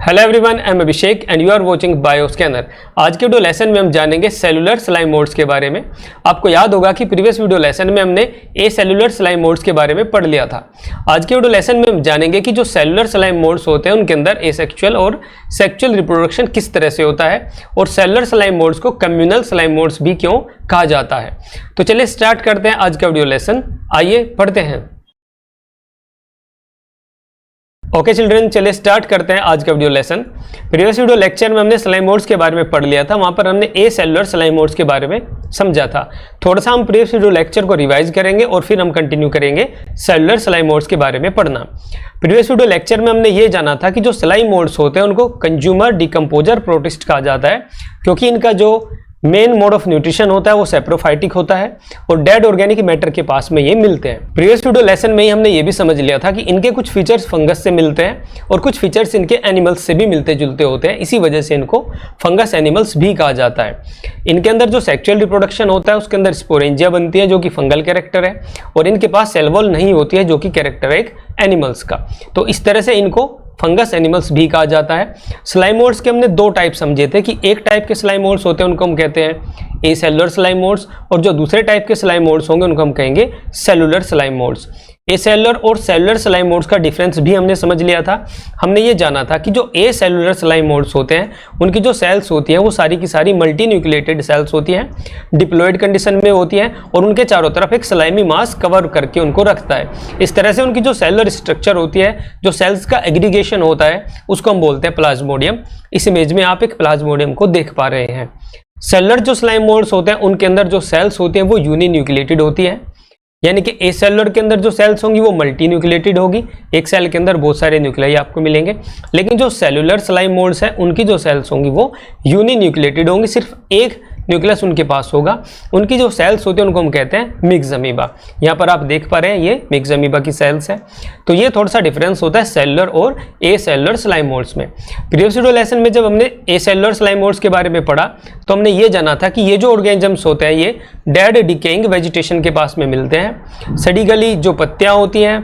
Hello everyone, I am Abhishek and you are watching Bioscanner. आज के video lesson में हम जानेंगे सेलुलर स्लाइम मोड्स के बारे में। आपको याद होगा कि प्रीवियस वीडियो लेसन में हमने ए सेलुलर स्लाइम मोड्स के बारे में पढ़ लिया था। आज के वीडियो लेसन में हम जानेंगे कि जो सेलुलर स्लाइम मोड्स होते हैं उनके अंदर एसेक्सुअल और सेक्सुअल रिप्रोडक्शन किस तरह से होता है और सेलुलर स्लाइम मोड्स को कम्युनल स्लाइम मोड्स भी क्यों कहा जाता है। तो चलिए स्टार्ट करते हैं आज का वीडियो लेसन। आइए पढ़ते हैं। ओके चिल्ड्रन, चलिए स्टार्ट करते हैं आज का video lesson. Previous video lecture में हमने स्लाइम मोड्स के बारे में पढ़ लिया था। वहां पर हमने ए सेलुलर स्लाइम मोड्स के बारे में समझा था। थोड़ा सा हम प्रीवियस वीडियो लेक्चर को रिवाइज करेंगे और फिर हम कंटिन्यू करेंगे सेलुलर स्लाइम मोड्स के बारे में पढ़ना। प्रीवियस वीडियो लेक्चर में हमने ये जाना था कि जो स्लाइम मोड्स होते हैं उनको कंज्यूमर डिकम्पोजर प्रोटिस्ट कहा जाता है, क्योंकि इनका जो मेन मोड ऑफ न्यूट्रिशन होता है वो सेप्रोफाइटिक होता है और डेड ऑर्गेनिक मैटर के पास में ये मिलते हैं। प्रीवियस वीडियो लेसन में ही हमने ये भी समझ लिया था कि इनके कुछ फीचर्स फंगस से मिलते हैं और कुछ फीचर्स इनके एनिमल्स से भी मिलते जुलते होते हैं। इसी वजह से इनको फंगस एनिमल्स भी कहा जाता है। इनके अंदर जो सेक्सुअल रिप्रोडक्शन होता है उसके अंदर स्पोरेंजिया बनती है जो कि फंगल कैरेक्टर है, और इनके पास सेल वॉल नहीं होती है जो कि कैरेक्टर है एक एनिमल्स का। तो इस तरह से इनको फंगस एनिमल्स भी कहा जाता है। स्लाइम मोड्स के हमने दो टाइप समझे थे कि एक टाइप के स्लाइम मोड्स होते हैं उनको हम कहते हैं ए सेलुलर स्लाइम मोड्स, और जो दूसरे टाइप के स्लाइम मोड्स होंगे उनको हम कहेंगे सेलुलर स्लाइम मोड्स। ए सेलुलर और सेलुलर स्लाइम मोड्स का डिफरेंस भी हमने समझ लिया था। हमने ये जाना था कि जो ए सेलुलर स्लाइम मोड्स होते हैं उनकी जो सेल्स होती हैं वो सारी की सारी मल्टी न्यूक्लिएटेड सेल्स होती हैं, डिप्लॉयड कंडीशन में होती हैं और उनके चारों तरफ एक स्लाइमी मास कवर करके उनको रखता है। इस तरह से उनकी जो सेलुलर स्ट्रक्चर होती है, जो सेल्स का एग्रीगेशन होता है, उसको हम बोलते हैं प्लाज्मोडियम। इस इमेज में आप एक प्लाज्मोडियम को देख पा रहे हैं। सेलुलर जो स्लाइम मोड्स होते हैं उनके अंदर जो सेल्स होती हैं वो यूनिन्यूक्लिएटेड होती है, यानी कि ए सेलुलर के अंदर जो सेल्स होंगी वो मल्टी न्यूक्लिएटेड होगी, एक सेल के अंदर बहुत सारे न्यूक्लियाई आपको मिलेंगे। लेकिन जो सेलुलर स्लाइम मोड्स है उनकी जो सेल्स होंगी वो यूनिन्यूक्लिएटेड होंगी, सिर्फ एक न्यूक्लियस उनके पास होगा। उनकी जो सेल्स होती है उनको हम कहते हैं मिक्स अमीबा। यहाँ पर आप देख पा रहे हैं ये मिक्स अमीबा की सेल्स है। तो ये थोड़ा सा डिफरेंस होता है सेलुलर और ए सेलुलर स्लाइम मोड्स में। प्रीवियस वीडियो लेसन में जब हमने ए सेलुलर स्लाइम मोड्स के बारे में पढ़ा तो हमने ये जाना था कि ये जो ऑर्गेनिजम्स होते हैं ये डेड डिकेइंग वेजिटेशन के पास में मिलते हैं। सड़ी गली जो पत्तियाँ होती हैं,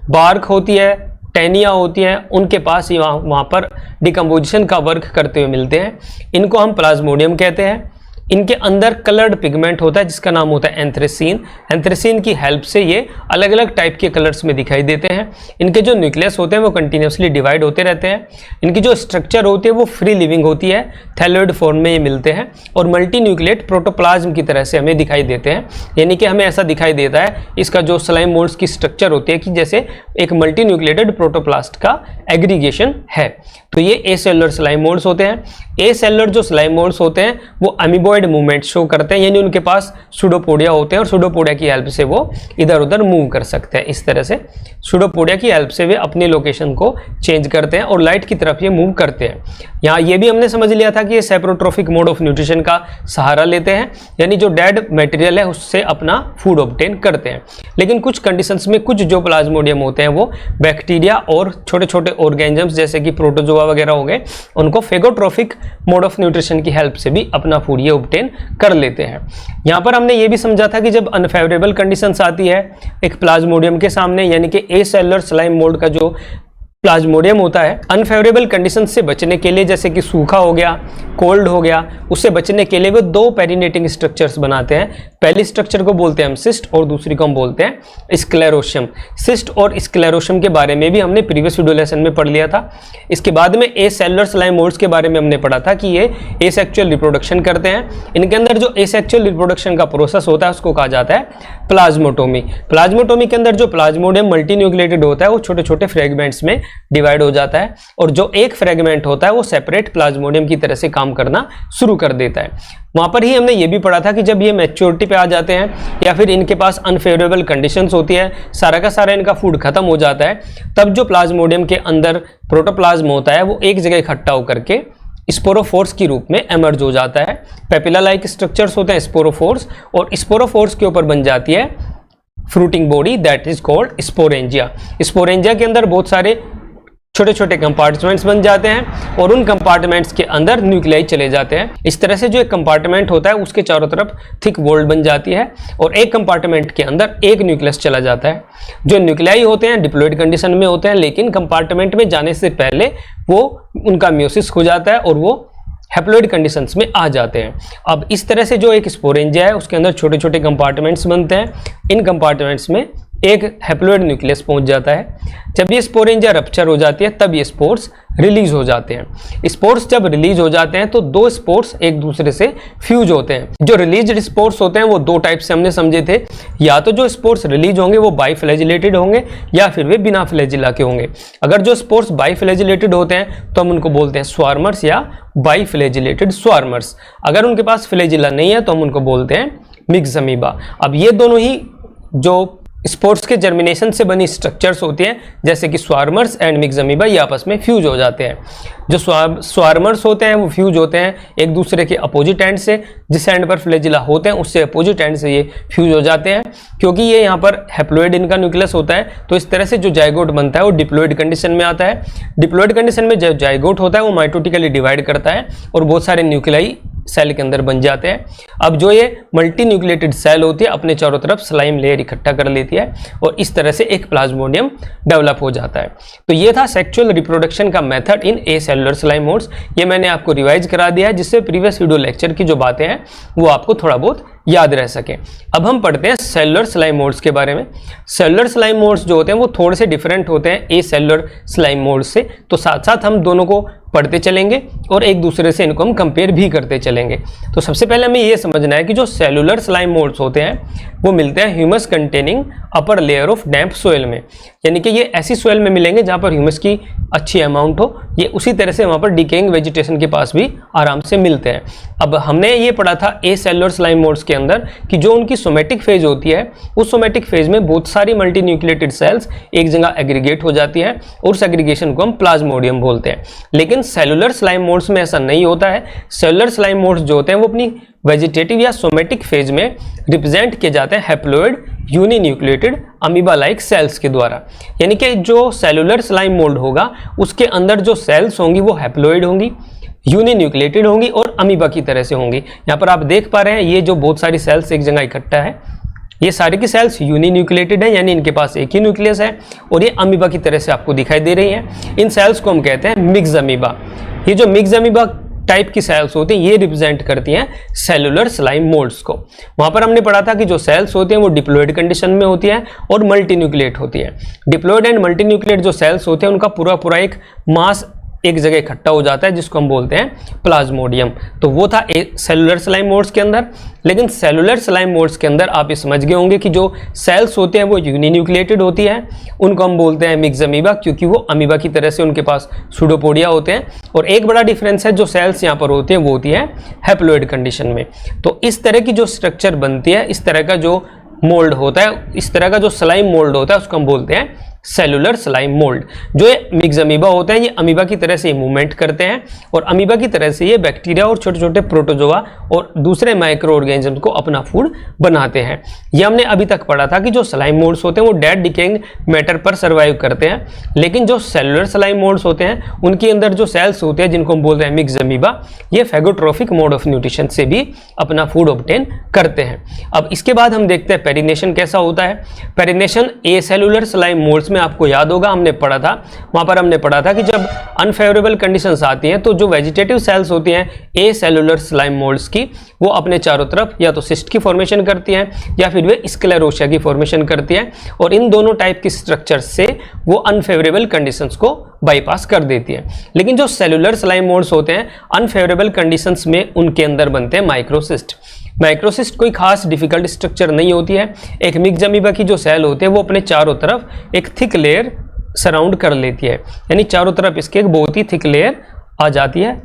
बार्क होती है, टहनियाँ होती हैं, उनके पास ही वहाँ पर डिकम्पोजिशन का वर्क करते हुए मिलते हैं। इनको हम प्लाज्मोडियम कहते हैं। इनके अंदर कलर्ड पिगमेंट होता है जिसका नाम होता है एंथ्रेसीन। एंथ्रेसीन की हेल्प से ये अलग अलग टाइप के कलर्स में दिखाई देते हैं। इनके जो न्यूक्लियस होते हैं वो कंटिन्यूसली डिवाइड होते रहते हैं। इनकी जो स्ट्रक्चर होती है वो फ्री लिविंग होती है, थैलोइड फॉर्म में ये मिलते हैं और मल्टी न्यूक्लिएट प्रोटोप्लाज्म की तरह से हमें दिखाई देते हैं। यानी कि हमें ऐसा दिखाई देता है इसका जो स्लाइम मोड्स की स्ट्रक्चर होती है कि जैसे एक मल्टी न्यूक्लिएटेड प्रोटोप्लास्ट का एग्रीगेशन है। तो ये ए सेलुलर स्लाइम मोड्स होते हैं। ए सेलुलर जो स्लाइम मोड्स होते हैं वो अमीबॉइड मूवमेंट शो करते हैं, यानी उनके पास सूडोपोडिया होते हैं और सूडोपोडिया की हेल्प से वो इधर उधर मूव कर सकते हैं। इस तरह से सूडोपोडिया की हेल्प से वे अपनी लोकेशन को चेंज करते हैं और लाइट की तरफ ये मूव करते हैं। यहाँ ये भी हमने समझ लिया था कि ये सेप्रोट्रोफिक मोड ऑफ न्यूट्रिशन का सहारा लेते हैं, यानी जो डेड मटेरियल है उससे अपना फूड ऑब्टेन करते हैं। लेकिन कुछ कंडीशंस में कुछ जो प्लाज्मोडियम होते हैं वो बैक्टीरिया और छोटे छोटे ऑर्गेनिजम्स जैसे कि प्रोटोजोआ वगैरह हो गए उनको फेगोट्रोफिक मोड ऑफ न्यूट्रिशन की हेल्प से भी अपना फूड ये ऑब्टेन कर लेते हैं। यहाँ पर हमने ये भी समझा था कि जब अनफेवरेबल कंडीशंस आती है एक प्लाज्मोडियम के सामने, यानी कि ए सेलुलर स्लाइम मोड का जो प्लाज्मोडियम होता है, अनफेवरेबल कंडीशन से बचने के लिए जैसे कि सूखा हो गया, कोल्ड हो गया, उससे बचने के लिए वो दो पेरिनेटिंग स्ट्रक्चर्स बनाते हैं। पहली स्ट्रक्चर को बोलते हैं हम सिस्ट और दूसरी को हम बोलते हैं स्क्लेरोशियम। सिस्ट और स्क्लेरोशियम के बारे में भी हमने प्रीवियस वीडियो लेसन में पढ़ लिया था। इसके बाद में ए सेलुलर स्लाइम मोड्स के बारे में हमने पढ़ा था कि ये एसेक्सुअल रिप्रोडक्शन करते हैं। इनके अंदर जो एसेक्सुअल रिप्रोडक्शन का प्रोसेस होता है उसको कहा जाता है प्लाज्मोटोमी। प्लाज्मोटोमी के अंदर जो प्लाज्मोडियम मल्टी न्यूक्लिएटेड होता है वो छोटे छोटे फ्रेगमेंट्स में डिवाइड हो जाता है और जो एक फ्रेगमेंट होता है वो सेपरेट प्लाज्मोडियम की तरह से काम करना शुरू कर देता है। वहां पर ही हमने ये भी पढ़ा था कि जब ये मैच्योरिटी पे आ जाते हैं या फिर इनके पास अनफेवरेबल कंडीशंस होती है, सारा का सारा इनका फूड खत्म हो जाता है, तब जो प्लाज्मोडियम के अंदर प्रोटोप्लाज्म होता है वो एक जगह इकट्ठा होकर के स्पोरोफोर्स के रूप में एमर्ज हो जाता है। पेपिला लाइक स्ट्रक्चर्स होते हैं स्पोरोफोर्स, और स्पोरोफोर्स के ऊपर बन जाती है fruiting body that is called sporangia. Sporangia के अंदर बहुत सारे छोटे छोटे कंपार्टमेंट्स बन जाते हैं और उन कंपार्टमेंट्स के अंदर न्यूक्लियाई चले जाते हैं। इस तरह से जो एक कंपार्टमेंट होता है उसके चारों तरफ थिक वॉल बन जाती है और एक कंपार्टमेंट के अंदर एक न्यूक्लियस चला जाता है। जो न्यूक्लियाई होते हैं डिप्लॉयड कंडीशन में होते हैं, लेकिन कंपार्टमेंट में जाने से पहले वो उनका म्योसिस हो जाता है और वो हैप्लॉइड कंडीशंस में आ जाते हैं। अब इस तरह से जो एक स्पोरेंजिया है उसके अंदर छोटे छोटे कंपार्टमेंट्स बनते हैं। इन कंपार्टमेंट्स में एक हैप्लॉइड न्यूक्लियस पहुंच जाता है। जब ये स्पोरेंजिया रप्चर हो जाती है तब ये स्पोर्स रिलीज हो जाते हैं। स्पोर्स जब रिलीज हो जाते हैं तो दो स्पोर्स एक दूसरे से फ्यूज होते हैं। जो रिलीज्ड स्पोर्स होते हैं वो दो टाइप से हमने समझे थे, या तो जो स्पोर्स रिलीज होंगे वो बाइफ्लैजिलेटेड होंगे या फिर वे बिना फ्लैजिला के होंगे। अगर जो स्पोर्स बाइफ्लैजिलेटेड होते हैं तो हम उनको बोलते हैं स्वार्मर्स या बाइफ्लैजिलेटेड स्वार्मर्स। अगर उनके पास फ्लैजिला नहीं है तो हम उनको बोलते हैं मिक्स्ड अमीबा। अब ये दोनों ही जो स्पोर्स के जर्मिनेशन से बनी स्ट्रक्चर्स होती हैं जैसे कि स्वार्मर्स एंड मिक्स्ड अमीबा, ये आपस में फ्यूज हो जाते हैं। जो स्वार्मर्स होते हैं वो फ्यूज होते हैं एक दूसरे के अपोजिट एंड से, जिस एंड पर फ्लैजिला होते हैं उससे अपोजिट एंड से ये फ्यूज हो जाते हैं। क्योंकि ये यहाँ पर हैप्लॉइड इनका न्यूक्लियस होता है तो इस तरह से जो जाइगोट बनता है वो डिप्लॉयड कंडीशन में आता है। डिप्लॉयड कंडीशन में जो जाइगोट होता है वो माइटोटिकली डिवाइड करता है और बहुत सारे न्यूक्लियाई सेल के अंदर बन जाते हैं। अब जो ये मल्टी न्यूक्लिएटेड सेल होती है अपने चारों तरफ स्लाइम लेयर इकट्ठा कर लेती है और इस तरह से एक प्लाज्मोडियम डेवलप हो जाता है। तो ये था सेक्सुअल रिप्रोडक्शन का method in A cellular slime modes. ये मैंने आपको रिवाइज करा दिया है जिससे प्रीवियस वीडियो लेक्चर की जो बातें हैं वो आपको थोड़ा बहुत याद रह सके। अब हम पढ़ते हैं सेलुलर स्लाइम मोड्स के बारे में। सेलुलर स्लाइम मोड्स जो होते हैं वो थोड़े से डिफरेंट होते हैं ए सेलुलर स्लाइम मोड्स से, तो साथ साथ हम दोनों को पढ़ते चलेंगे और एक दूसरे से इनको हम कंपेयर भी करते चलेंगे। तो सबसे पहले हमें ये समझना है कि जो सेलुलर स्लाइम मोड्स होते हैं वो मिलते हैं humus containing upper layer of damp soil में, यानी कि ये ऐसी सोइल में मिलेंगे जहाँ पर ह्यूमस की अच्छी अमाउंट हो। ये उसी तरह से वहाँ पर डिकेइंग वेजिटेशन के पास भी आराम से मिलते हैं। अब हमने ये पढ़ा था ए सेलुलर स्लाइम मोड्स के अंदर कि जो उनकी सोमेटिक फेज होती है उस सोमेटिक फेज में बहुत सारी मल्टी न्यूक्लिएटेड सेल्स एक जगह एग्रीगेट हो जाती है और उस एग्रीगेशन को हम प्लाज्मोडियम बोलते हैं। लेकिन सेलुलर स्लाइम मोड्स में ऐसा नहीं होता है। सेलुलर स्लाइम मोड्स जो होते हैं वो अपनी वेजिटेटिव या सोमेटिक फेज में रिप्रेजेंट किए जाते हैं haploid uninucleated amoeba like cells के द्वारा। यानी कि जो सेलुलर स्लाइम मोल्ड होगा उसके अंदर जो सेल्स होंगी वो हैप्लॉइड होंगी, यूनिन्यूक्लिएटेड होंगी और अमीबा की तरह से होंगी। यहाँ पर आप देख पा रहे हैं ये जो बहुत सारी सेल्स एक जगह इकट्ठा है, ये सारी की सेल्स यूनिन्यूक्लिएटेड है, यानी इनके पास एक ही न्यूक्लियस है और ये अमीबा की तरह से आपको दिखाई दे रही हैं। इन सेल्स को हम कहते हैं मिक्स्ड अमीबा। ये जो मिक्स्ड अमीबा टाइप की सेल्स होती हैं ये रिप्रेजेंट करती हैं सेलुलर स्लाइम मोल्ड्स को। वहां पर हमने पढ़ा था कि जो सेल्स होती हैं वो डिप्लॉयड कंडीशन में होती है और मल्टीन्यूक्लिएट होती है। डिप्लॉयड एंड मल्टीन्यूक्लिएट जो सेल्स होते हैं उनका पूरा पूरा एक मास एक जगह इकट्ठा हो जाता है जिसको हम बोलते हैं प्लाज्मोडियम। तो वो था सेलुलर स्लाइम मोड्स के अंदर। लेकिन सेलुलर स्लाइम मोड्स के अंदर आप ये समझ गए होंगे कि जो सेल्स होते हैं वो यूनिन्यूक्लिएटेड होती है, उनको हम बोलते हैं मिक्स्ड अमीबा, क्योंकि वो अमीबा की तरह से उनके पास सूडोपोडिया होते हैं। और एक बड़ा डिफरेंस है, जो सेल्स यहाँ पर होती हैं वो होती है हैप्लॉइड कंडीशन में। तो इस तरह की जो स्ट्रक्चर बनती है, इस तरह का जो मोल्ड होता है, इस तरह का जो स्लाइम मोल्ड होता है उसको हम बोलते हैं सेलुलर स्लाइम मोल्ड। जो ये मिक्स्ड अमीबा होते हैं ये अमीबा की तरह से मूवमेंट करते हैं और अमीबा की तरह से ये बैक्टीरिया और छोटे छोटे प्रोटोजोआ और दूसरे माइक्रो ऑर्गेनिज्म को अपना फूड बनाते हैं। ये हमने अभी तक पढ़ा था कि जो स्लाइम मोल्ड्स होते हैं वो डेड डिकेइंग मैटर पर सर्वाइव करते हैं, लेकिन जो सेलुलर स्लाइम मोल्ड्स होते हैं उनके अंदर जो सेल्स होते हैं जिनको हम बोलते हैं मिक्स्ड अमीबा, ये फैगोट्रोफिक मोड ऑफ न्यूट्रिशन से भी अपना फूड ऑब्टेन करते हैं। अब इसके बाद हम देखते हैं पेरिनेशन कैसा होता है। पेरिनेशन ए सेलुलर स्लाइम मोल्ड्स में आपको याद होगा हमने पढ़ा था, वहां पर हमने पढ़ा था कि जब अनफेवरेबल कंडीशंस आती हैं तो जो वेजिटेटिव सेल्स होती हैं ए सेलुलर स्लाइम मोल्ड्स की, वो अपने चारों तरफ या तो सिस्ट की फॉर्मेशन करती हैं या फिर वे स्क्लेरोशिया की फॉर्मेशन करती हैं और इन दोनों टाइप की स्ट्रक्चर्स से वो अनफेवरेबल कंडीशंस को बाईपास कर देती है। लेकिन जो सेलुलर स्लाइम मोल्ड्स होते हैं अनफेवरेबल कंडीशंस में उनके अंदर बनते हैं माइक्रोसिस्ट। माइक्रोसिस्ट कोई खास डिफिकल्ट स्ट्रक्चर नहीं होती है। एक मिक्स्ड अमीबा की जो सेल होते हैं वो अपने चारों तरफ एक थिक लेयर सराउंड कर लेती है, यानी चारों तरफ इसके एक बहुत ही थिक लेयर आ जाती है,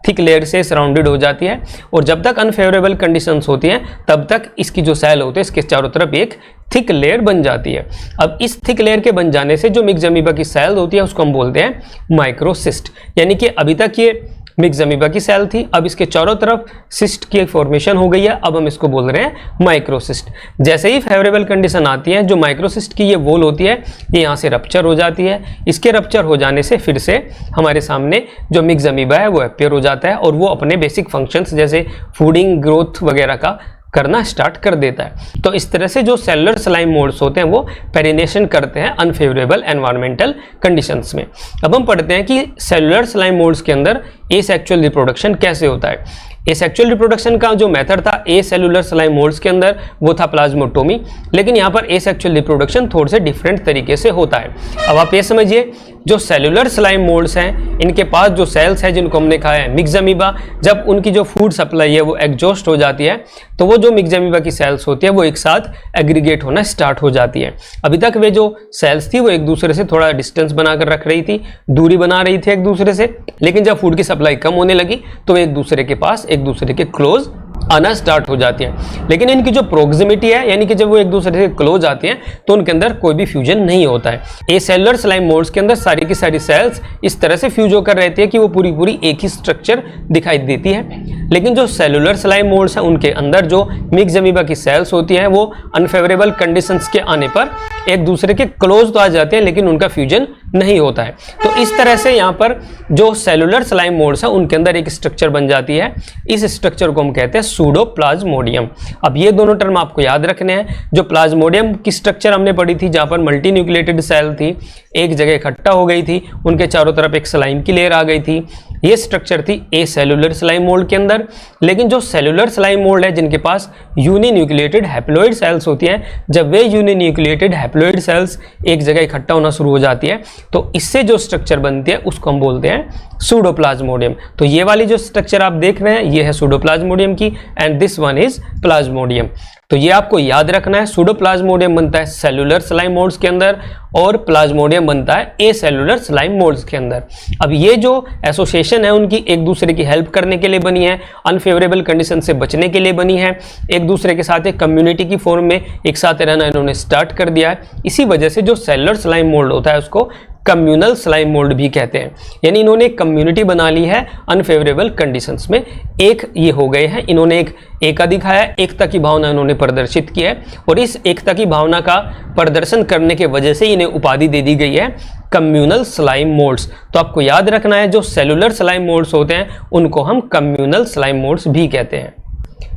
थिक लेयर से सराउंडेड हो जाती है। और जब तक अनफेवरेबल कंडीशंस होती हैं तब तक इसकी जो सेल होते हैं इसके चारों तरफ एक थिक लेयर बन जाती है। अब इस थिक लेयर के बन जाने से जो मिक्स्ड अमीबा की सेल होती है उसको हम बोलते हैं माइक्रोसिस्ट। यानी कि अभी तक ये मिक्स अमीबा की सेल थी, अब इसके चारों तरफ सिस्ट की फॉर्मेशन हो गई है, अब हम इसको बोल रहे हैं माइक्रोसिस्ट। जैसे ही फेवरेबल कंडीशन आती है, जो माइक्रोसिस्ट की ये वॉल होती है ये यहाँ से रप्चर हो जाती है। इसके रप्चर हो जाने से फिर से हमारे सामने जो मिक्स अमीबा है वो अपीयर हो जाता है और वो अपने बेसिक फंक्शंस जैसे फूडिंग, ग्रोथ वगैरह का करना स्टार्ट कर देता है। तो इस तरह से जो सेलुलर स्लाइम मोल्ड्स होते हैं वो पेरिनेशन करते हैं अनफेवरेबल एनवायरमेंटल कंडीशंस में। अब हम पढ़ते हैं कि सेलुलर स्लाइम मोल्ड्स के अंदर एसेक्सुअल रिप्रोडक्शन कैसे होता है। एसेक्सुअल रिप्रोडक्शन का जो मेथड था ए सेलुलर स्लाइम मोल्ड्स के अंदर वो था प्लाज्मोटोमी, लेकिन यहाँ पर एसेक्सुअल रिप्रोडक्शन थोड़े से डिफरेंट तरीके से होता है। अब आप ये समझिए, जो सेलुलर स्लाइम मोल्ड्स हैं इनके पास जो सेल्स हैं जिनको हमने कहा है मिक्स अमीबा, जब उनकी जो फूड सप्लाई है वो एग्जॉस्ट हो जाती है तो वो जो मिक्स अमीबा की सेल्स होती है वो एक साथ एग्रीगेट होना स्टार्ट हो जाती है। अभी तक वे जो सेल्स थी वो एक दूसरे से थोड़ा डिस्टेंस बनाकर रख रही थी, दूरी बना रही थी एक दूसरे से, लेकिन जब फूड की सप्लाई कम होने लगी तो वे एक दूसरे के पास, एक दूसरे के क्लोज आना स्टार्ट हो जाती है। लेकिन इनकी जो प्रोक्सिमिटी है, यानी कि जब वो एक दूसरे से क्लोज आती हैं तो उनके अंदर कोई भी फ्यूजन नहीं होता है। ए सेलुलर स्लाइम मोल्ड्स के अंदर सारी की सारी सेल्स इस तरह से फ्यूज होकर रहती है कि वो पूरी पूरी एक ही स्ट्रक्चर दिखाई देती है। लेकिन जो सेलुलर स्लाइम मोल्ड्स हैं उनके अंदर जो मिक्स अमीबा की सेल्स होती हैं वो अनफेवरेबल कंडीशंस के आने पर एक दूसरे के क्लोज तो आ जाते हैं लेकिन उनका फ्यूजन नहीं होता है। तो इस तरह से यहाँ पर जो सेलुलर स्लाइम मोल्ड्स हैं उनके अंदर एक स्ट्रक्चर बन जाती है। इस स्ट्रक्चर को हम कहते हैं सूडोप्लाज्मोडियम। अब ये दोनों टर्म आपको याद रखने हैं। जो प्लाज्मोडियम की स्ट्रक्चर हमने पढ़ी थी जहाँ पर मल्टी न्यूक्लिएटेड सेल थी, एक जगह इकट्ठा हो गई थी, उनके चारों तरफ एक स्लाइम की लेयर आ गई थी, ये स्ट्रक्चर थी ए सेलुलर स्लाइम मोल्ड के अंदर। लेकिन जो सेलुलर स्लाइम मोल्ड है जिनके पास यूनिन्यूक्लिएटेड हैप्लॉइड सेल्स होती हैं, जब वे यूनिन्यूक्लिएटेड हैप्लॉइड सेल्स एक जगह इकट्ठा होना शुरू हो जाती है तो इससे जो स्ट्रक्चर बनती है उसको हम बोलते हैं सूडोप्लाज्मोडियम। तो ये वाली जो स्ट्रक्चर आप देख रहे हैं ये है सूडोप्लाज्मोडियम की and this one is Plasmodium. तो ये आपको याद रखना है, सूडोप्लाज्मोडियम बनता है सेलुलर स्लाइम मोल्ड्स के अंदर और प्लाज्मोडियम बनता है ए सेलुलर स्लाइम मोल्ड्स के अंदर। अब ये जो एसोसिएशन है उनकी एक दूसरे की हेल्प करने के लिए बनी है, अनफेवरेबल कंडीशन से बचने के लिए बनी है, एक दूसरे के साथ एक कम्युनिटी की फॉर्म में एक साथ रहना इन्होंने स्टार्ट कर दिया है। इसी वजह से जो सेलुलर स्लाइम मोल्ड होता है उसको कम्युनल स्लाइम मोल्ड भी कहते हैं, यानी इन्होंने एक कम्युनिटी बना ली है अनफेवरेबल कंडीशंस में। एक ये हो गए हैं, इन्होंने एक एकता दिखाया, एकता की भावना इन्होंने प्रदर्शित की है और इस एकता की भावना का प्रदर्शन करने के वजह से इन्हें उपाधि दे दी गई है कम्युनल स्लाइम मोल्ड्स। तो आपको याद रखना है जो सेलुलर स्लाइम मोल्ड्स होते हैं उनको हम कम्युनल स्लाइम मोल्ड्स भी कहते हैं।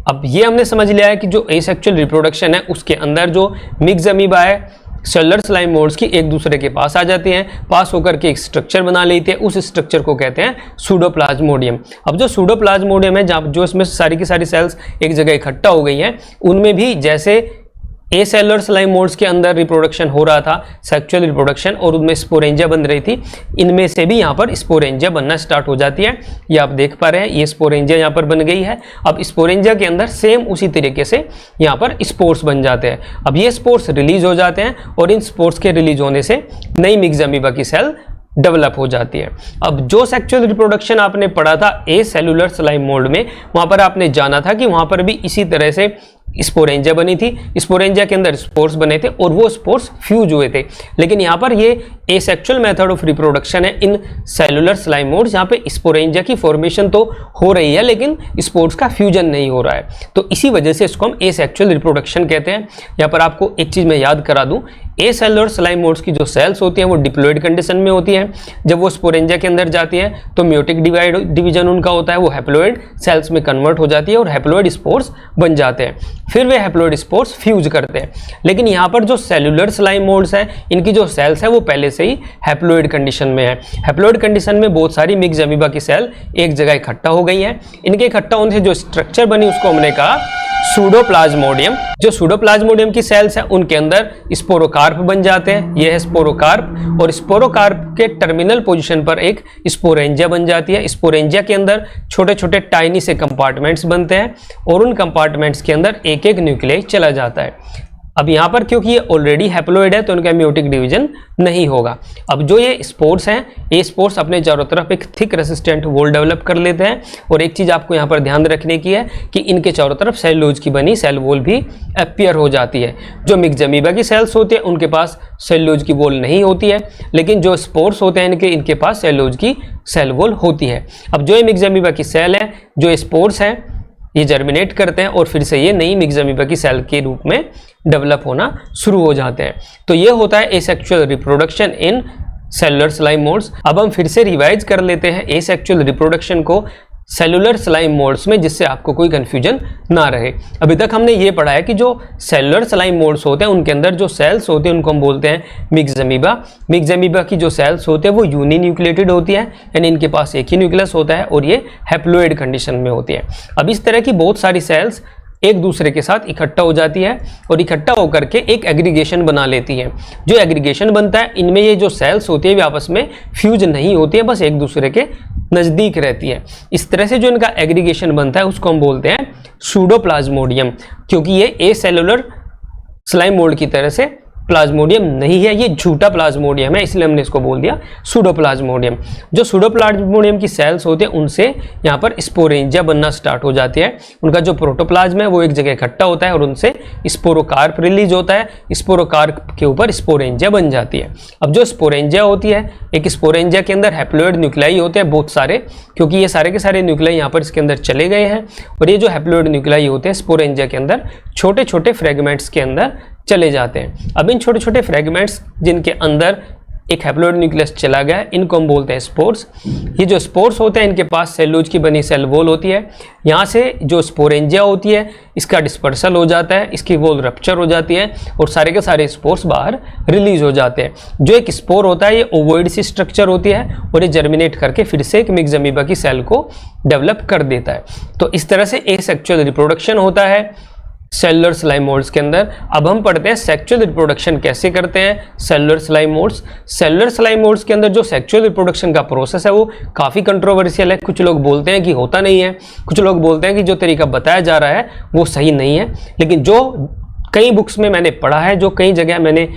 अब ये हमने समझ लिया है कि जो एसेक्सुअल रिप्रोडक्शन है उसके अंदर जो मिक्स अमीबा है सेलुलर स्लाइम मोल्ड्स की एक दूसरे के पास आ जाती हैं, पास होकर के एक स्ट्रक्चर बना लेते हैं, उस स्ट्रक्चर को कहते हैं सूडोप्लाज्मोडियम। अब जो सूडोप्लाज्मोडियम है जहाँ जो इसमें सारी की सारी सेल्स एक जगह इकट्ठा हो गई हैं, उनमें भी जैसे ए सेलुलर स्लाइम मोल्ड्स के अंदर रिप्रोडक्शन हो रहा था सेक्सुअल रिप्रोडक्शन और उनमें स्पोरेंजिया बन रही थी, इनमें से भी यहाँ पर स्पोरेंजिया बनना स्टार्ट हो जाती है। ये आप देख पा रहे हैं, ये स्पोरेंजिया यहाँ पर बन गई है। अब स्पोरेंजिया के अंदर सेम उसी तरीके से यहाँ पर स्पोर्स बन जाते हैं। अब ये स्पोर्स रिलीज हो जाते हैं और इन स्पोर्स के रिलीज होने से नई मिक्स अमीबा की सेल डेवलप हो जाती है। अब जो सेक्सुअल रिप्रोडक्शन आपने पढ़ा था ए सेलुलर स्लाइम मोल्ड में, वहाँ पर आपने जाना था कि वहाँ पर भी इसी तरह से स्पोरेंजिया बनी थी, स्पोरेंजिया के अंदर स्पोर्स बने थे और वो स्पोर्स फ्यूज हुए थे। लेकिन यहाँ पर ये एसेक्सुअल मेथड ऑफ रिप्रोडक्शन है इन सेलुलर स्लाइम मोल्ड्स, जहाँ पे स्पोरेंजिया की फॉर्मेशन तो हो रही है लेकिन स्पोर्स का फ्यूजन नहीं हो रहा है, तो इसी वजह से इसको हम एसेक्सुअल रिप्रोडक्शन कहते हैं। यहाँ पर आपको एक चीज़ मैं याद करा दूँ, ए सेलुलर स्लाइम मोल्ड्स की जो सेल्स होती हैं वो डिप्लॉइड कंडीशन में होती हैं। जब वो स्पोरेंजिया के अंदर जाती है तो म्यूटिक डिवीजन उनका होता है, वो हैप्लॉइड सेल्स में कन्वर्ट हो जाती है और हैप्लॉइड स्पोर्स बन जाते हैं, फिर वे हैप्लॉइड स्पोर्स फ्यूज करते हैं। लेकिन यहाँ पर जो सेलुलर स्लाइम मोल्ड्स हैं इनकी जो सेल्स है वो पहले से ही हैप्लॉइड कंडीशन में है। हैप्लॉइड कंडीशन में बहुत सारी मिक्स अमीबा की सेल एक जगह इकट्ठा हो गई हैं। इनके इकट्ठा होने से जो स्ट्रक्चर बनी उसको हमने कहा सूडोप्लाज्मोडियम। जो सूडोप्लाज्मोडियम की सेल्स हैं उनके अंदर स्पोरोकार्प बन जाते हैं, यह है स्पोरोकार्प, और स्पोरोकार्प के टर्मिनल पोजीशन पर एक स्पोरेंजिया बन जाती है। स्पोरेंजिया के अंदर छोटे छोटे टाइनी से कंपार्टमेंट्स बनते हैं और उन कंपार्टमेंट्स के अंदर एक एक न्यूक्लियस चला जाता है। अब यहाँ पर क्योंकि ये ऑलरेडी हैप्लोइड है तो इनका म्यूटिक डिवीजन नहीं होगा। अब जो ये स्पोर्स हैं, ये स्पोर्स अपने चारों तरफ एक थिक रेसिस्टेंट वॉल डेवलप कर लेते हैं। और एक चीज़ आपको यहाँ पर ध्यान रखने की है कि इनके चारों तरफ सेलुलोज की बनी सेल वॉल भी अपीयर हो जाती है। जो मिक्स्ड अमीबा की सेल्स होती है उनके पास सेलुलोज की वॉल नहीं होती है, लेकिन जो स्पोर्स होते हैं इनके पास सेलुलोज की सेल वॉल होती है। अब जो ये मिक्स्ड अमीबा की सेल है, जो स्पोर्स हैं, ये जर्मिनेट करते हैं और फिर से ये नई मिक्स्ड अमीबा की सेल के रूप में डेवलप होना शुरू हो जाते हैं। तो ये होता है asexual reproduction in cellular slime moulds. अब हम फिर से रिवाइज कर लेते हैं एसेक्सुअल रिप्रोडक्शन को सेलुलर स्लाइम मोल्ड्स में, जिससे आपको कोई कंफ्यूजन ना रहे। अभी तक हमने ये पढ़ा है कि जो सेलुलर स्लाइम मोल्ड्स होते हैं उनके अंदर जो सेल्स होते हैं उनको हम बोलते हैं मिक्स्ड अमीबा। मिक्स्ड अमीबा की जो सेल्स होते हैं वो यूनिन्यूक्लिएटेड होती है, यानी इनके पास एक ही न्यूक्लियस होता है और ये हैप्लोइड कंडीशन में होती है। अब इस तरह की बहुत सारी सेल्स एक दूसरे के साथ इकट्ठा हो जाती है और इकट्ठा होकर के एक एग्रीगेशन बना लेती है। जो एग्रीगेशन बनता है, इनमें ये जो सेल्स होती है वे आपस में फ्यूज नहीं होती है, बस एक दूसरे के नज़दीक रहती है। इस तरह से जो इनका एग्रीगेशन बनता है उसको हम बोलते हैं सूडोप्लाज्मोडियम, क्योंकि ये एसेलुलर स्लाइम मोल्ड की तरह से प्लाज्मोडियम नहीं है, ये झूठा प्लाज्मोडियम है, इसलिए हमने इसको बोल दिया सूडोप्लाज्मोडियम। जो सूडोप्लाज्मोडियम की सेल्स होते हैं उनसे यहाँ पर स्पोरेंजिया बनना स्टार्ट हो जाती है। उनका जो प्रोटोप्लाज्म है वो एक जगह इकट्ठा होता है और उनसे स्पोरोकार्प रिलीज होता है। स्पोरोकार्प के ऊपर स्पोरेंजिया बन जाती है। अब जो स्पोरेंजिया होती है, एक स्पोरेंजिया के अंदर हैप्लोइड न्यूक्लियाई होते हैं बहुत सारे, क्योंकि ये सारे के सारे न्यूक्लियाई यहाँ पर इसके अंदर चले गए हैं। और ये जो हैप्लोइड न्यूक्लियाई होते हैं स्पोरेंजिया के अंदर छोटे छोटे फ्रेगमेंट्स के अंदर चले जाते हैं। अब इन छोटे छोटे फ्रेगमेंट्स जिनके अंदर एक हैप्लोइड न्यूक्लियस चला गया, इनको हम बोलते हैं स्पोर्स। ये जो स्पोर्स होते हैं इनके पास सेलुलोज की बनी सेल वॉल होती है। यहाँ से जो स्पोरेंजिया होती है इसका डिस्पर्सल हो जाता है, इसकी वॉल रप्चर हो जाती है और सारे के सारे स्पोर्स बाहर रिलीज हो जाते हैं। जो एक स्पोर होता है ये ओवोइड सी स्ट्रक्चर होती है और ये जर्मिनेट करके फिर से एक मिक्स्ड अमीबा की सेल को डेवलप कर देता है। तो इस तरह से एसेक्सुअल रिप्रोडक्शन होता है सेलुलर स्लाइम मोल्ड्स के अंदर। अब हम पढ़ते हैं सेक्सुअल रिप्रोडक्शन कैसे करते हैं cellular slime moulds. Cellular slime moulds के अंदर जो सेक्सुअल रिप्रोडक्शन का प्रोसेस है वो काफ़ी कंट्रोवर्शियल है। कुछ लोग बोलते हैं कि होता नहीं है, कुछ लोग बोलते हैं कि जो तरीका बताया जा रहा है वो सही नहीं है। लेकिन जो कई बुक्स में मैंने पढ़ा है, जो कई जगह मैंने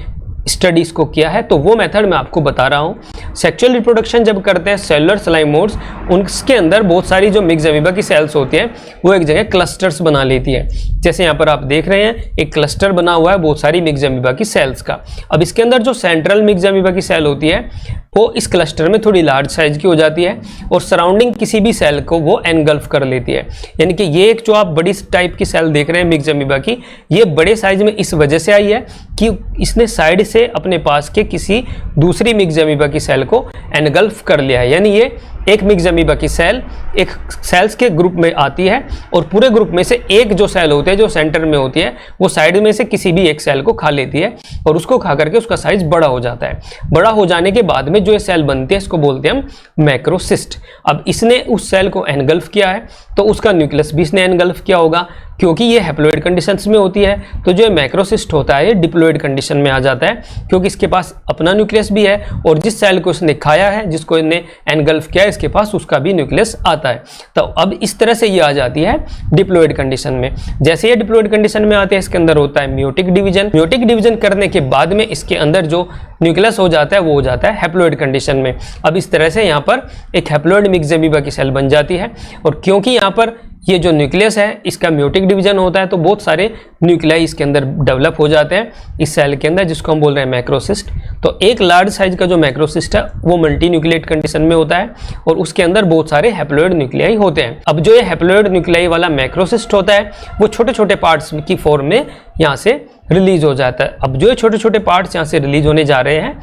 स्टडीज को किया है, तो वो मेथड मैं आपको बता रहा हूँ। सेक्सुअल रिप्रोडक्शन जब करते हैं सेलुलर स्लाइम मोल्ड्स, उनके अंदर बहुत सारी जो मिक्स्ड अमीबा की सेल्स होती है वो एक जगह क्लस्टर्स बना लेती है। जैसे यहाँ पर आप देख रहे हैं एक क्लस्टर बना हुआ है बहुत सारी मिक्स्ड अमीबा की सेल्स का। अब इसके अंदर जो सेंट्रल मिक्स्ड अमीबा की सेल होती है वो इस क्लस्टर में थोड़ी लार्ज साइज की हो जाती है और सराउंडिंग किसी भी सेल को वो एनगल्फ कर लेती है। यानी कि ये एक जो आप बड़ी टाइप की सेल देख रहे हैं मिक्स्ड अमीबा की, ये बड़े साइज में इस वजह से आई है कि इसने साइड से अपने पास के किसी दूसरी मिक्स्ड अमीबा की सेल को एनगल्फ कर लिया है। यानी ये एक मिक्स्ड अमीबा की सेल एक सेल्स के ग्रुप में आती है और पूरे ग्रुप में से एक जो सेल होती है जो सेंटर में होती है वो साइड में से किसी भी एक सेल को खा लेती है और उसको खा करके उसका साइज बड़ा हो जाता है। बड़ा हो जाने के बाद में जो ये सेल बनती है इसको बोलते हैं हम मैक्रोसिस्ट। अब इसने उस सेल को एनगल्फ किया है तो उसका न्यूक्लियस भी इसने एनगल्फ किया होगा। क्योंकि ये हैप्लोइड कंडीशंस में होती है तो जो मैक्रोसिस्ट होता है ये डिप्लोइड कंडीशन में आ जाता है, क्योंकि इसके पास अपना न्यूक्लियस भी है और जिस सेल को इसने खाया है, जिसको इसने एनगल्फ किया है, इसके पास उसका भी न्यूक्लियस आता है। तो अब इस तरह से ये आ जाती है डिप्लोइड कंडीशन में। जैसे ये डिप्लोइड कंडीशन में आते हैं इसके अंदर होता है म्यूटिक डिवीजन। म्यूटिक डिवीजन करने के बाद में इसके अंदर जो न्यूक्लियस हो जाता है वो हो जाता है हैप्लोइड कंडीशन में। अब इस तरह से यहाँ पर एक हैप्लोइड मिक्स्ड अमीबा की सेल बन जाती है और क्योंकि यहाँ पर ये जो न्यूक्लियस है इसका म्यूटिक डिवीजन होता है तो बहुत सारे न्यूक्लियाई इसके अंदर डेवलप हो जाते हैं इस सेल के अंदर, जिसको हम बोल रहे हैं मैक्रोसिस्ट। तो एक लार्ज साइज का जो मैक्रोसिस्ट है वो मल्टी न्यूक्लिएट कंडीशन में होता है और उसके अंदर बहुत सारे हैप्लोइड न्यूक्लियाई होते हैं। अब जो ये हैप्लोइड न्यूक्लियाई वाला मैक्रोसिस्ट होता है वो छोटे छोटे पार्ट्स की फॉर्म में यहाँ से रिलीज हो जाता है। अब जो ये छोटे छोटे पार्ट्स यहाँ से रिलीज होने जा रहे हैं,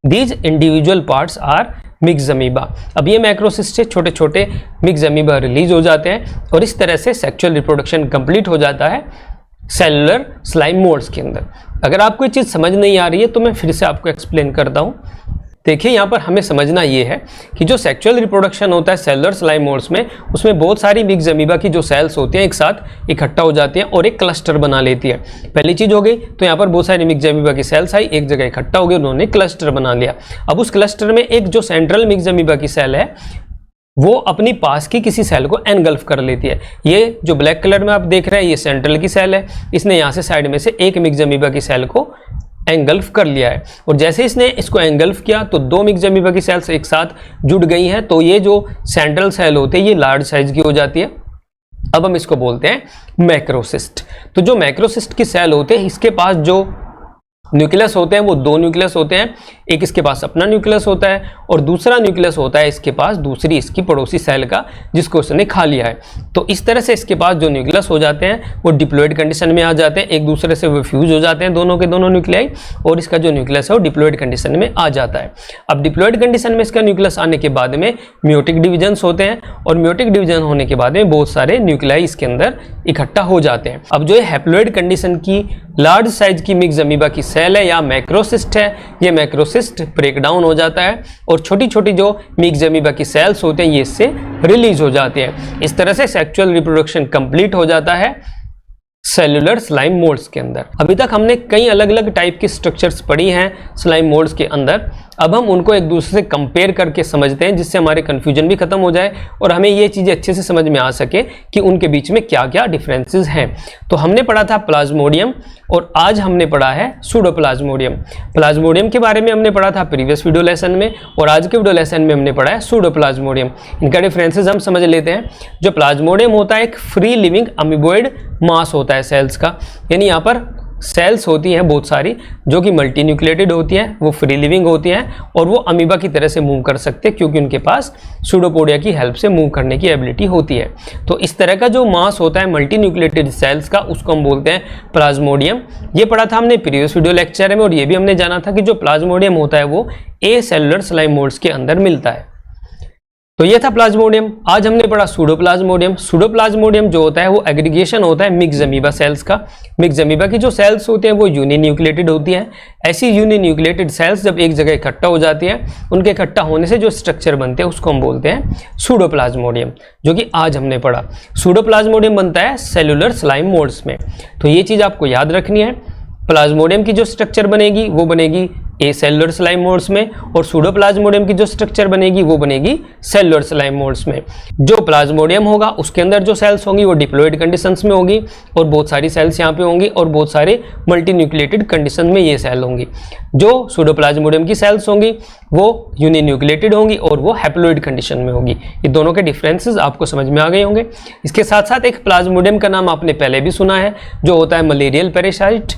these individual parts are mixed amoeba. अब ये मैक्रोसिस्ट से छोटे छोटे मिक्स्ड अमीबा रिलीज हो जाते हैं और इस तरह से सेक्सुअल रिप्रोडक्शन कंप्लीट हो जाता है सेलुलर स्लाइम मोल्ड्स के अंदर। अगर आपको ये चीज़ समझ नहीं आ रही है तो मैं फिर से आपको एक्सप्लेन करता हूँ। देखिए यहाँ पर हमें समझना ये है कि जो सेक्सुअल रिप्रोडक्शन होता है सेलुलर स्लाइम मोल्ड्स में, उसमें बहुत सारी मिक्स्ड अमीबा की जो सेल्स होती हैं एक साथ इकट्ठा हो जाती हैं और एक क्लस्टर बना लेती है। पहली चीज़ हो गई, तो यहाँ पर बहुत सारी मिक्स्ड अमीबा की सेल्स आई, एक जगह इकट्ठा हो गई, उन्होंने क्लस्टर बना लिया। अब उस क्लस्टर में एक जो सेंट्रल मिक्स्ड अमीबा की सेल है वो अपनी पास की किसी सेल को एनगल्फ कर लेती है। ये जो ब्लैक कलर में आप देख रहे हैं ये सेंट्रल की सेल है, इसने यहाँ से साइड में से एक मिक्स्ड अमीबा की सेल को एंगल्फ कर लिया है, और जैसे इसने इसको एंगल्फ किया तो दो मिक्स्ड अमीबा की सेल्स एक साथ जुड़ गई हैं, तो ये जो सेंट्रल सेल होते हैं ये लार्ज साइज की हो जाती है। अब हम इसको बोलते हैं मैक्रोसिस्ट। तो जो मैक्रोसिस्ट की सेल होते हैं इसके पास जो न्यूक्लियस होते हैं वो दो न्यूक्लियस होते हैं, एक इसके पास अपना न्यूक्लियस होता है और दूसरा न्यूक्लियस होता है इसके पास दूसरी इसकी पड़ोसी सेल का जिसको उसने खा लिया है। तो इस तरह से इसके पास जो न्यूक्लियस हो जाते हैं वो डिप्लॉयड कंडीशन में आ जाते हैं, एक दूसरे से वो फ्यूज हो जाते हैं दोनों के दोनों न्यूक्लियाई, और इसका जो न्यूक्लियस है वो डिप्लॉयड कंडीशन में आ जाता है। अब डिप्लॉयड कंडीशन में इसका न्यूक्लियस आने के बाद में म्यूटिक डिविजन्स होते हैं, और म्यूटिक डिवीजन होने के बाद में बहुत सारे न्यूक्लियाई इसके अंदर इकट्ठा हो जाते हैं। अब जो हैप्लॉयड कंडीशन की लार्ज साइज की मिक्स्ड अमीबा की सेल है या मैक्रोसिस्ट है, ये मैक्रोसिस्ट ब्रेक डाउन हो जाता है और छोटी छोटी जो मिक्स्ड अमीबा की सेल्स होते हैं ये इससे रिलीज हो जाते हैं। इस तरह से सेक्सुअल रिप्रोडक्शन कंप्लीट हो जाता है सेल्यूलर स्लाइम मोल्ड्स के अंदर। अभी तक हमने कई अलग अलग टाइप की स्ट्रक्चर्स पढ़ी हैं स्लाइम मोल्ड्स के अंदर। अब हम उनको एक दूसरे से कंपेयर करके समझते हैं जिससे हमारे कंफ्यूजन भी खत्म हो जाए और हमें ये चीज़ें अच्छे से समझ में आ सके कि उनके बीच में क्या क्या डिफरेंसेस हैं। तो हमने पढ़ा था प्लाज्मोडियम और आज हमने पढ़ा है सूडोप्लाज्मोडियम। प्लाज्मोडियम के बारे में हमने पढ़ा था प्रीवियस वीडियो लेसन में, और आज के वीडियो लेसन में हमने पढ़ा है सूडोप्लाज्मोडियम। इनका डिफरेंसेस हम समझ लेते हैं। जो प्लाज्मोडियम होता है एक फ्री लिविंग अमीबॉइड मास होता है सेल्स का, यानी यहाँ पर सेल्स होती हैं बहुत सारी जो कि मल्टी न्यूक्लिएटेड होती हैं, वो फ्री लिविंग होती हैं और वो अमीबा की तरह से मूव कर सकते हैं क्योंकि उनके पास सूडोपोडिया की हेल्प से मूव करने की एबिलिटी होती है। तो इस तरह का जो मास होता है मल्टी न्यूक्लिएटेड सेल्स का उसको हम बोलते हैं प्लाज्मोडियम। ये पढ़ा था हमने प्रीवियस वीडियो लेक्चर में, और ये भी हमने जाना था कि जो प्लाज्मोडियम होता है वो ए सेलुलर स्लाइम मोल्ड्स के अंदर मिलता है। तो ये था प्लाज्मोडियम। आज हमने पढ़ा सूडोप्लाज्मोडियम। सूडोप्लाज्मोडियम जो होता है वो एग्रीगेशन होता है मिक्स्ड अमीबा सेल्स का। मिक्स्ड अमीबा की जो सेल्स होती हैं वो यूनिन्यूक्लिएटेड होती हैं। ऐसी यूनिन्यूक्लिएटेड सेल्स जब एक जगह इकट्ठा हो जाती हैं, उनके इकट्ठा होने से जो स्ट्रक्चर बनते हैं उसको हम बोलते हैं सूडोप्लाज्मोडियम, जो कि आज हमने पढ़ा। सूडोप्लाज्मोडियम बनता है सेलुलर स्लाइम मोल्ड्स में। तो ये चीज़ आपको याद रखनी है। प्लाज्मोडियम की जो स्ट्रक्चर बनेगी वो बनेगी ए सेलुलर स्लाइम मोल्ड्स में, और सूडोप्लाज्मोडियम की जो स्ट्रक्चर बनेगी वो बनेगी सेलुलर स्लाइम मोल्ड्स में। जो प्लाज्मोडियम होगा उसके अंदर जो सेल्स होंगी वो डिप्लॉयड कंडीशंस में होगी, और बहुत सारी सेल्स यहाँ पे होंगी, और बहुत सारे मल्टी न्यूक्लिएटेड कंडीशन में ये सेल होंगी। जो सूडोप्लाज्मोडियम की सेल्स होंगी वो यूनिन्यूक्लिएटेड होंगी और वो हैप्लॉयड कंडीशन में होगी। ये दोनों के डिफरेंसेस आपको समझ में आ गए होंगे। इसके साथ साथ एक प्लाज्मोडियम का नाम आपने पहले भी सुना है जो होता है मलेरियल पैरासाइट।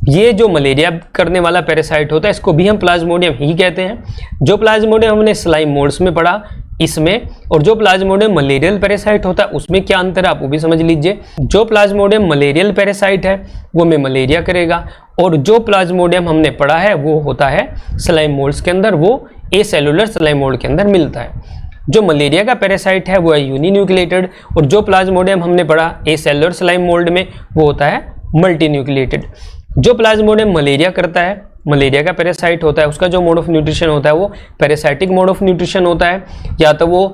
ये जो मलेरिया करने वाला पैरासाइट होता है इसको भी हम प्लाज्मोडियम ही कहते हैं। जो प्लाज्मोडियम हमने स्लाइम मोल्ड्स में पढ़ा इसमें, और जो प्लाज्मोडियम मलेरियल पैरासाइट होता है उसमें क्या अंतर है आप वो भी समझ लीजिए। जो प्लाज्मोडियम मलेरियल पैरासाइट है वो में मलेरिया करेगा, और जो प्लाज्मोडियम हमने पढ़ा है वो होता है स्लाइम मोल्ड्स के अंदर, वो ए सेलुलर स्लाइम मोल्ड के अंदर मिलता है। जो मलेरिया का पैरासाइट है वो है यूनिन्यूक्लिएटेड, और जो प्लाज्मोडियम हमने पढ़ा ए सेलुलर स्लाइम मोल्ड में वो होता है मल्टी न्यूक्लिएटेड। जो प्लाज्मोडियम मलेरिया करता है, मलेरिया का पैरासाइट होता है, उसका जो मोड ऑफ न्यूट्रिशन होता है वो पैरासाइटिक मोड ऑफ न्यूट्रिशन होता है। या तो वो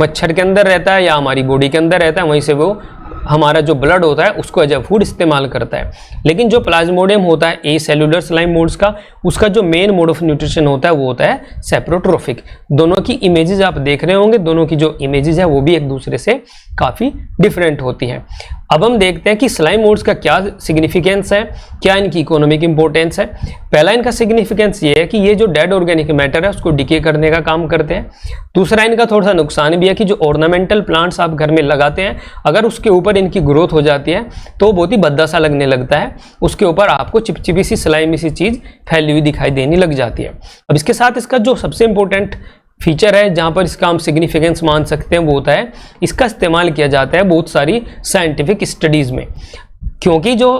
मच्छर के अंदर रहता है या हमारी बॉडी के अंदर रहता है, वहीं से वो हमारा जो ब्लड होता है उसको एज अ फूड इस्तेमाल करता है। लेकिन जो प्लाज्मोडियम होता है ए सेलुलर स्लाइम मोड्स का, उसका जो मेन मोड ऑफ न्यूट्रिशन होता है वो होता है सेप्रोट्रोफिक। दोनों की इमेजेस आप देख रहे होंगे, दोनों की जो इमेजेस है वो भी एक दूसरे से काफ़ी डिफरेंट होती हैं। अब हम देखते हैं कि स्लाइम मोड्स का क्या सिग्निफिकेंस है, क्या इनकी इकोनॉमिक इंपॉर्टेंस है। पहला इनका सिग्निफिकेंस ये है कि ये जो डेड ऑर्गेनिक मैटर है उसको डिके करने का काम करते हैं। दूसरा इनका थोड़ा सा नुकसान भी है कि जो ऑर्नामेंटल प्लांट्स आप घर में लगाते हैं अगर उसके ऊपर इनकी ग्रोथ हो जाती है तो बहुत ही भद्दा सा लगने लगता है, उसके ऊपर आपको चिपचिपी सी स्लाइमी सी चीज़ फैली हुई दिखाई देने लग जाती है। अब इसके साथ इसका जो सबसे इंपॉर्टेंट फीचर है जहाँ पर इसका हम सिग्निफिकेंस मान सकते हैं वो होता है इसका इस्तेमाल किया जाता है बहुत सारी साइंटिफिक स्टडीज़ में, क्योंकि जो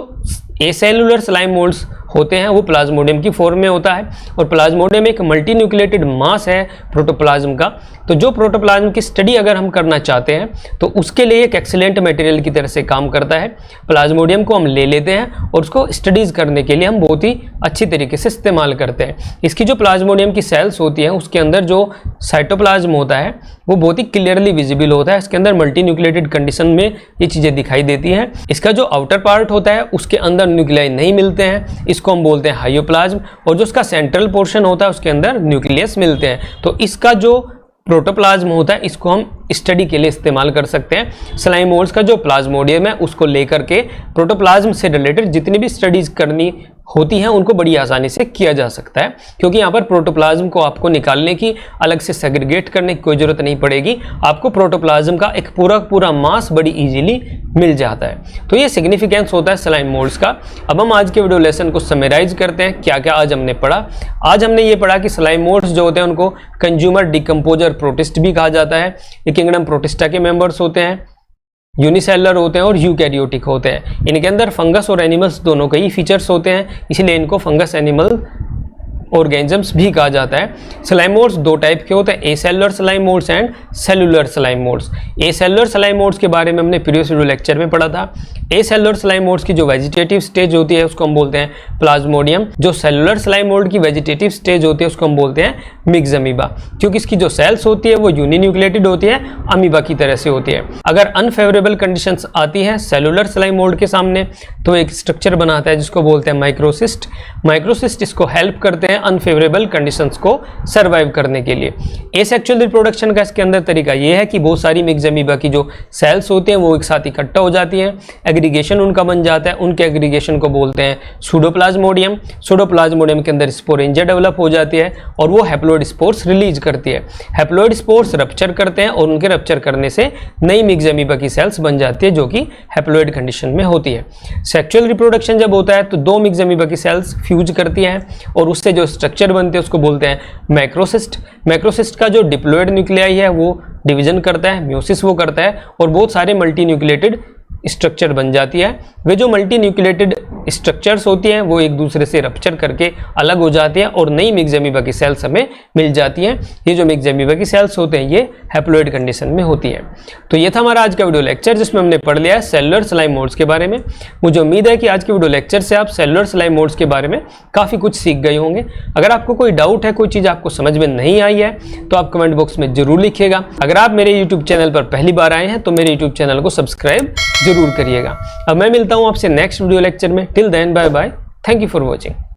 एसेलुलर स्लाइम मोल्ड्स होते हैं वो प्लाज्मोडियम की फॉर्म में होता है, और प्लाज्मोडियम एक मल्टी न्यूक्लिएटेड मास है प्रोटोप्लाज्म का। तो जो प्रोटोप्लाज्म की स्टडी अगर हम करना चाहते हैं तो उसके लिए एक एक्सीलेंट मटेरियल की तरह से काम करता है। प्लाज्मोडियम को हम ले लेते हैं और उसको स्टडीज़ करने के लिए हम बहुत ही अच्छी तरीके से इस्तेमाल करते हैं। इसकी जो प्लाज्मोडियम की सेल्स होती हैं उसके अंदर जो साइटोप्लाज्म होता है वो बहुत ही क्लियरली विजिबल होता है। इसके अंदर मल्टी न्यूक्लिएटेड कंडीशन में ये चीज़ें दिखाई देती हैं। इसका जो आउटर पार्ट होता है उसके अंदर न्यूक्लियाई नहीं मिलते हैं, इसको हम बोलते हैं हाइयोप्लाज्म, और जो इसका सेंट्रल पोर्शन होता है उसके अंदर न्यूक्लियस मिलते हैं। तो इसका जो प्रोटोप्लाज्म होता है, इसको हम स्टडी के लिए इस्तेमाल कर सकते हैं। स्लाइम मोल्ड्स का जो प्लाज्मोडियम है उसको लेकर के प्रोटोप्लाज्म से रिलेटेड जितनी भी स्टडीज करनी होती हैं उनको बड़ी आसानी से किया जा सकता है, क्योंकि यहाँ पर प्रोटोप्लाज्म को आपको निकालने की, अलग से सेग्रीगेट करने की कोई जरूरत नहीं पड़ेगी। आपको प्रोटोप्लाज्म का एक पूरा मास बड़ी इजीली मिल जाता है। तो ये सिग्निफिकेंस होता है स्लाइम मोल्ड्स का। अब हम आज के वीडियो लेसन को समराइज करते हैं, क्या क्या आज हमने पढ़ा। आज हमने ये पढ़ा कि स्लाइम मोल्ड्स जो होते हैं उनको कंज्यूमर डिकम्पोजर प्रोटिस्ट भी कहा जाता है। ये किंगडम प्रोटिस्टा के मेंबर्स होते हैं, यूनिसेलुलर होते हैं और यूकैरियोटिक होते हैं। इनके अंदर फंगस और एनिमल्स दोनों के ही फीचर्स होते हैं, इसलिए इनको फंगस एनिमल ऑर्गेनिजम्स भी कहा जाता है। स्लाइम मोल्ड्स दो टाइप के होते हैं, acellular slime moulds and cellular slime moulds. Acellular slime moulds के बारे में हमने प्रीवियस वीडियो लेक्चर में पढ़ा था। एसेलुलर स्लाइम मोल्ड्स की जो वेजिटेटिव स्टेज होती है उसको हम बोलते हैं प्लाज्मोडियम। जो सेलुलर स्लाइम मोल्ड की वेजिटेटिव स्टेज होती है उसको हम बोलते हैं मिक्स अमीबा, क्योंकि इसकी जो सेल्स होती है वो यूनिन्यूक्लिएटेड होती है, अमीबा की तरह से होती है। अगर अनफेवरेबल कंडीशंस आती है सेलुलर स्लाइम मोल्ड के सामने तो एक स्ट्रक्चर बनाता है जिसको बोलते हैं माइक्रोसिस्ट। माइक्रोसिस्ट इसको हेल्प करते हैं अनफेवरेबल कंडीशंस को सर्वाइव करने के लिए। एसेक्सुअल रिप्रोडक्शन का इसके अंदर तरीका ये है कि बहुत सारी मिक्स अमीबा की जो सेल्स होते हैं वो एक साथ इकट्ठा हो जाती हैं, एग्रीगेशन उनका बन जाता है, उनके एग्रीगेशन को बोलते हैं सूडोप्लाज्मोडियम। सूडोप्लाज्मोडियम के अंदर स्पोरेंजिया डेवलप हो जाती है और वो हैप्लॉइड स्पोर्स रिलीज करती है। हैप्लॉइड स्पोर्स रप्चर करते हैं और उनके रप्चर करने से नई मिक्स अमीबा की सेल्स बन जाती है जो कि हैप्लॉइड कंडीशन में होती है। सेक्सुअल रिप्रोडक्शन जब होता है तो दो मिक्स अमीबा की सेल्स फ्यूज करती हैं और उससे जो स्ट्रक्चर बनते हैं उसको बोलते हैं मैक्रोसिस्ट। मैक्रोसिस्ट का जो डिप्लॉइड न्यूक्लियाई है वो डिवीजन करता है, म्योसिस वो करता है और बहुत सारे मल्टी न्यूक्लिएटेड स्ट्रक्चर बन जाती है। वे जो मल्टी न्यूक्लिएटेड स्ट्रक्चर्स होती हैं वो एक दूसरे से रप्चर करके अलग हो जाती हैं और नई मिक्स अमीबा की सेल्स हमें मिल जाती हैं। ये जो मिक्स अमीबा की सेल्स होते हैं ये हैप्लॉइड कंडीशन में होती है। तो ये था हमारा आज का वीडियो लेक्चर जिसमें हमने पढ़ लिया है सेलुलर स्लाइम मोल्ड्स के बारे में। मुझे उम्मीद है कि आज के वीडियो लेक्चर से आप सेलुलर स्लाइम मोल्ड्स के बारे में काफ़ी कुछ सीख गए होंगे। अगर आपको कोई डाउट है, कोई चीज़ आपको समझ में नहीं आई है तो आप कमेंट बॉक्स में जरूर लिखिएगा। अगर आप मेरे यूट्यूब चैनल पर पहली बार आए हैं तो मेरे यूट्यूब चैनल को सब्सक्राइब जरूर करिएगा। अब मैं मिलता हूं आपसे नेक्स्ट वीडियो लेक्चर में। Till then bye bye, thank you for watching.